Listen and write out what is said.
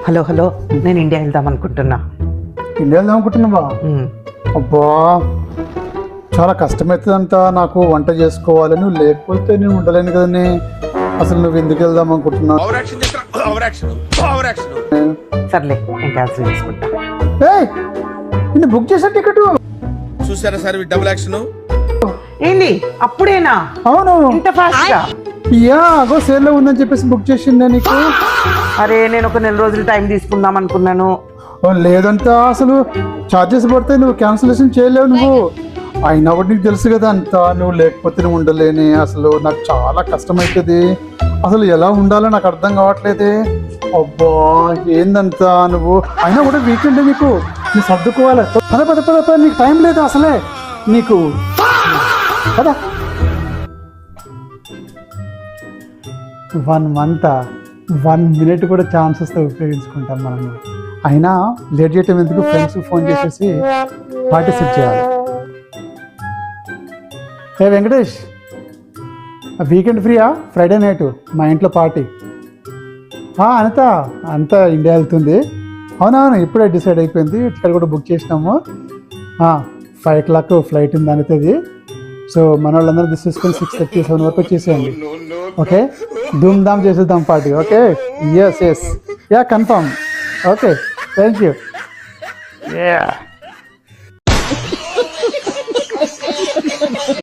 Hello hello, నేను India వెళ్దాం అనుకుంటున్నా. ఇండియా వెళ్దాం అనుకుంటున్నావా? అబ్బా చాలా కష్టమవుతుందంట నాకు వంట చేసుకోవాలి. నువ్వు లేకపోతే నేను ఉండలేను కదని. అసలు నువ్వు ఎందుకు వెళ్దాం అనుకుంటున్నావు? సర్లే, నేను క్యాన్సిల్ చేసుకుంటా. నిన్ను బుక్ చేసా టికెట్ చూసారా సార్ డబుల్ యాక్షన్. ఏంది అప్పుడేనా? అవును, ఇంత ఫాస్ట్ గా? అగో సేల్ లో ఉందని చెప్పేసి బుక్ చేసిండే నీకు. అరే, నేను ఒక 4 రోజులు టైం తీసుకుందాం అనుకున్నాను. లేదంతా అసలు ఛార్జెస్ పడితే నువ్వు క్యాన్సిలేషన్ చేయలేవు. నువ్వు అయినా కూడా నీకు తెలుసు కదా అంతా. నువ్వు లేకపోతే నువ్వు ఉండలేని. అసలు నాకు చాలా కష్టమవుతుంది. అసలు ఎలా ఉండాలో నాకు అర్థం కావట్లేదే. అబ్బా ఏందంతా నువ్వు. అయినా కూడా వీకెండ్ నీకు నీ సర్దుకోవాలి. పద నీకు టైం లేదు అసలే నీకు. కదా 1 month 1 minute కూడా ఛాన్స్ వస్తే ఉపయోగించుకుంటాం మనం. అయినా లేట్ చేయటం ఎందుకు, ఫ్రెండ్స్ ఫోన్ చేసేసి పార్టీ సెట్ చేయాలి. ఏ వెంకటేష్, వీకెండ్ ఫ్రీయా? ఫ్రైడే నైట్ మా ఇంట్లో పార్టీ. అనిత అంతా ఇండియా వెళ్తుంది. అవునవును, ఇప్పుడే డిసైడ్ అయిపోయింది. టికెట్ కూడా బుక్ చేసినాము. 5 o'clock ఫ్లైట్ ఉంది అనితది. సో మన వాళ్ళందరూ తీసుకొని 6:30 7 వరకు వచ్చేసేయండి. ఓకే, ధూమ్ ధామ్ చేసేద్దాం party. Okay, yes confirm. Okay, thank you.